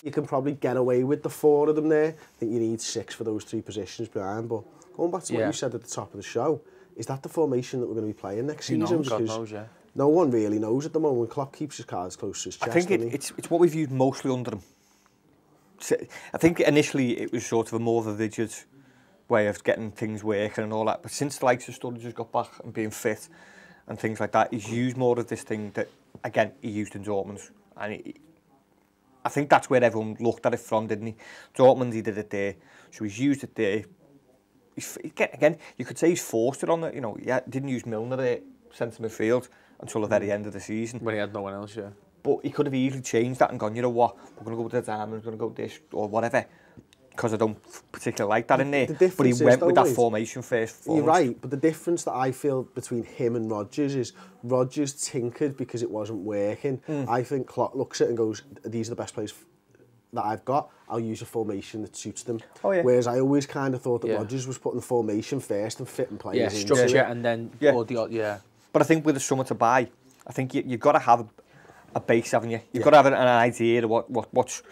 You can probably get away with the 4 of them there. I think you need 6 for those 3 positions behind. But going back to what you said at the top of the show, is that the formation that we're going to be playing next season? God knows, yeah. No one really knows at the moment. Klopp keeps his cards close to his chest. I think it's what we've used mostly under him. I think initially it was sort of a more of a rigid way of getting things working and all that. But since the likes of Sturridge has got back and being fit and things like that, he's used more of this thing that, again, he used in Dortmund. And I think that's where everyone looked at it from, didn't he? Dortmund, he did it there. So he's used it there. Again, you could say he's forced it on it. You know, he didn't use Milner there, centre midfield, until the very end of the season. When he had no one else, yeah. But he could have easily changed that and gone, you know what, we're going to go with the diamond, we're going to go with this, or whatever. Because I don't particularly like that in there. But he went with that formation first. You're right, but the difference that I feel between him and Rodgers is Rodgers tinkered because it wasn't working. I think Klopp looks at it and goes, these are the best players that I've got, I'll use a formation that suits them. Whereas I always kind of thought that Rodgers was putting the formation first and fitting players into structure it. And then But I think with the summer to buy, I think you've got to have a base, haven't you? You've got to have an idea of what's,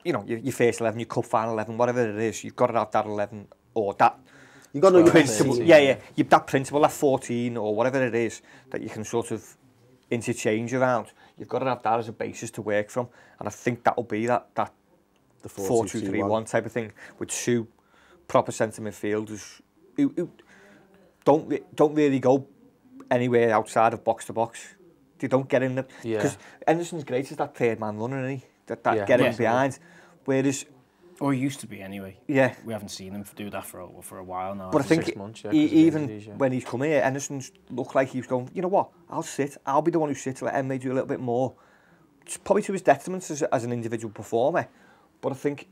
you know, your first 11, your cup final 11, whatever it is. You've got to have that 11 or that. You've got to know your principle. You've that principle, that 14 or whatever it is that you can sort of interchange around. You've got to have that as a basis to work from, and I think that'll be the 4-2-3-1 type of thing with 2 proper centre midfielders who don't really go anywhere outside of box to box. They don't get in there because Henderson's great as that 3rd man runner, isn't he? That getting behind, whereas. Or he used to be anyway. Yeah. We haven't seen him do that for a while now. But I think 6 months, even when he's come here, Henderson's looked like he was going, you know what, I'll be the one who sits, let Emre do a little bit more. It's probably to his detriment as an individual performer. But I think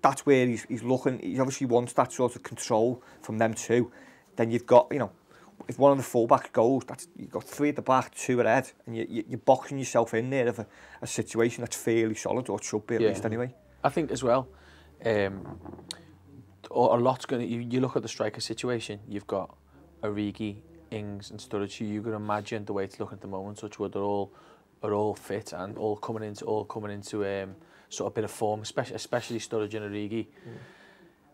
that's where he's looking. He obviously wants that sort of control from them too. Then you've got, you know, if one of the fullbacks goes, you've got 3 at the back, 2 ahead, and you're boxing yourself in there of a situation that's fairly solid, or it should be at least anyway. I think as well, a lot's going to... You look at the striker situation, you've got Origi, Ings and Sturridge, who you can imagine the way it's looking at the moment, such where they're all fit and all coming into sort of bit of form, especially Sturridge and Origi.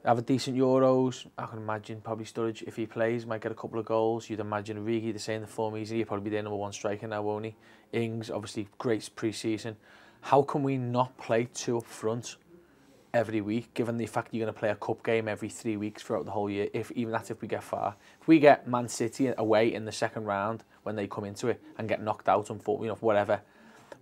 Have a decent Euros. I can imagine probably Sturridge, if he plays, might get a couple of goals. You'd imagine Origi the same, the form easily. He'll probably be their #1 striker now, won't he? Ings, obviously, great pre-season. How can we not play 2 up front every week, given the fact that you're going to play a cup game every 3 weeks throughout the whole year, if we get far? If we get Man City away in the 2nd round when they come into it and get knocked out on whatever,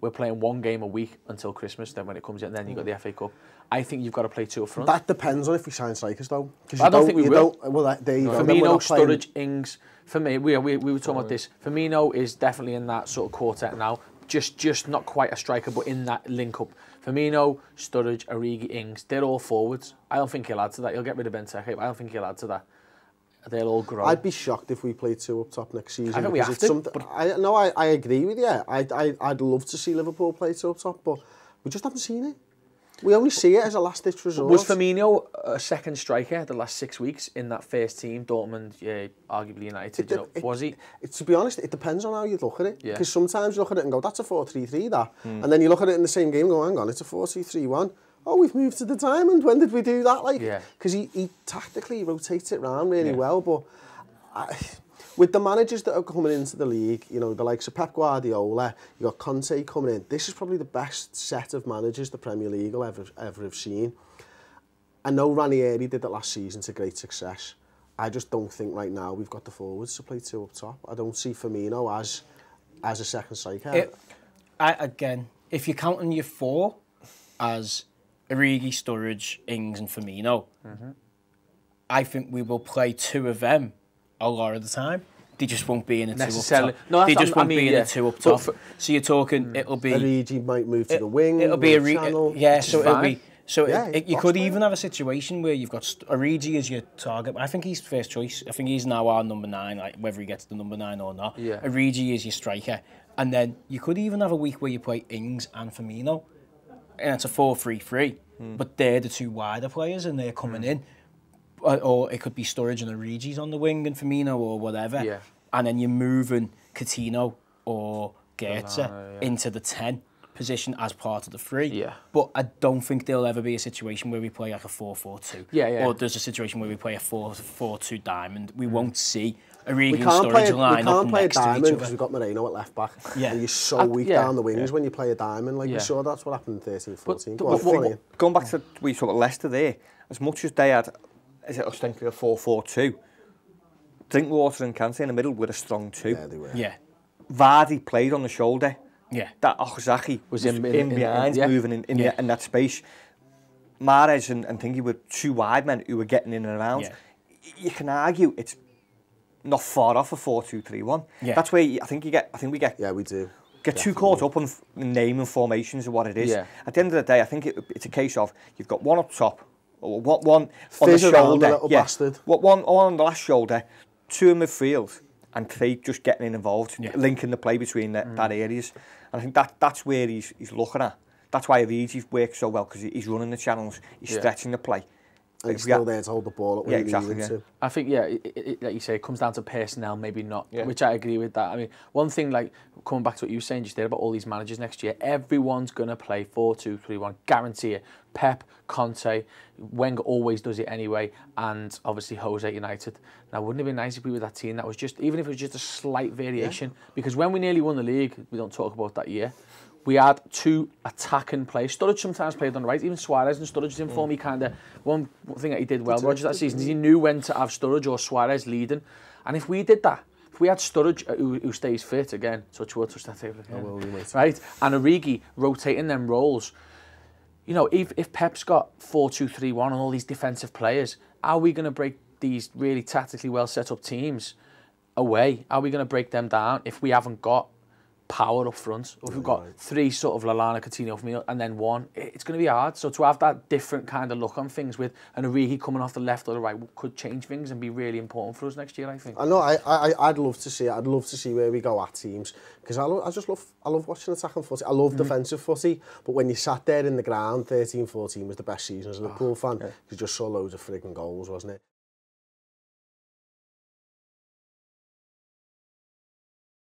we're playing 1 game a week until Christmas, then when it comes in, then you've got the FA Cup. I think you've got to play 2 up front. That depends on if we sign strikers, though. I don't think we will. Well, there you go. Firmino, Sturridge, Ings. For me, we were talking about this. Firmino is definitely in that sort of quartet now. Just not quite a striker, but in that link-up. Firmino, Sturridge, Origi, Ings, they're all forwards. I don't think he'll add to that. He'll get rid of Benteke, but I don't think he'll add to that. They'll all grow. I'd be shocked if we played 2 up top next season. I think we have to. I agree with you. I'd love to see Liverpool play 2 up top, but we just haven't seen it. We only see it as a last-ditch resort. Was Firmino a second striker the last 6 weeks in that first team, Dortmund, arguably United? Was he? To be honest, it depends on how you look at it. Because sometimes you look at it and go, that's a 4-3-3, that. And then you look at it in the same game and go, hang on, it's a 4-2-3-1. Oh, we've moved to the diamond. When did we do that? Because he tactically rotates it around really well. But with the managers that are coming into the league, you know, the likes of Pep Guardiola, you got Conte coming in. This is probably the best set of managers the Premier League will ever have seen. I know Ranieri did it last season to great success. I just don't think right now we've got the forwards to play 2 up top. I don't see Firmino as a second striker. Again, if you're counting your 4 as Origi, Sturridge, Ings and Firmino, I think we will play 2 of them a lot of the time. They just won't be in a 2 up top. No, they just won't be in a 2 up top. So you're talking, it'll be... Origi might move to the wing. It'll be it'll be... So you could player. even have a situation where you've got Origi as your target. I think he's first choice. I think he's now our number 9, like whether he gets the number 9 or not. Origi is your striker. And then you could even have a week where you play Ings and Firmino. And it's a 4-3-3. But they're the 2 wider players and they're coming in. Or it could be Sturridge and Origi's on the wing and Firmino or whatever. And then you're moving Coutinho or Goetze into the 10. position as part of the three. Yeah. But I don't think there'll ever be a situation where we play like a 4-4-2. Yeah. Or there's a situation where we play a 4-4-2 diamond. We won't see Origi and can't play Sturridge line up play a next to diamond each other. because we've got Moreno at left back. Yeah. And you're so weak down the wings when you play a diamond. Like, Yeah. we saw that's what happened in 13-14. Going back to we talked about Leicester there, as much as they had, is it ostensibly a 4-4-2, Drinkwater and Kante in the middle were a strong two. Yeah, they were. Yeah. Vardy played on the shoulder. Yeah. That Okazaki was in behind, yeah. moving in that space. Mahrez and Thingy were two wide men who were getting in and around. Yeah. You can argue it's not far off a 4-2-3-1. Yeah. That's where I think we get. Yeah, we do. Get too caught up on naming formations and what it is. Yeah. At the end of the day, I think it's a case of you've got one up top, or one on the Fizz around shoulder, the little bastard. One on the last shoulder, two in midfield, and three just getting involved, linking the play between that areas. And I think that's where he's looking at. That's why Origi's works so well, because he's running the channels, he's stretching the play. And he's still there to hold the ball up when you need him to. I think, like you say, it comes down to personnel, maybe not, which I agree with that. I mean, one thing, like, coming back to what you were saying just there about all these managers next year, everyone's going to play 4-2-3-1, guarantee it. Pep, Conte, Wenger always does it anyway, and obviously Jose at United. Now, wouldn't it be nice if we were that team that was just, even if it was just a slight variation, because when we nearly won the league, we don't talk about that year, we had two attacking players. Sturridge sometimes played on the right. Even Suarez and Sturridge in form. He kind of, one thing that he did well, Rodgers, that season, is he knew when to have Sturridge or Suarez leading. And if we did that, if we had Sturridge, who stays fit, again, touch wood, touch that table again, right? And Origi rotating them roles, you know, if Pep's got 4-2-3-1 and all these defensive players, are we going to break these really tactically well set up teams away? Are we going to break them down if we haven't got power up front, or if we've got three sort of Lallana, Coutinho for me, and then one, it's going to be hard. So to have that different kind of look on things with an Origi coming off the left or the right could change things and be really important for us next year, I think. I know, I'd love to see it. I'd love to see where we go at teams, because I love watching attacking footy. I love defensive footy, but when you sat there in the ground, 13-14 was the best season as a Liverpool fan. You just saw loads of frigging goals, wasn't it?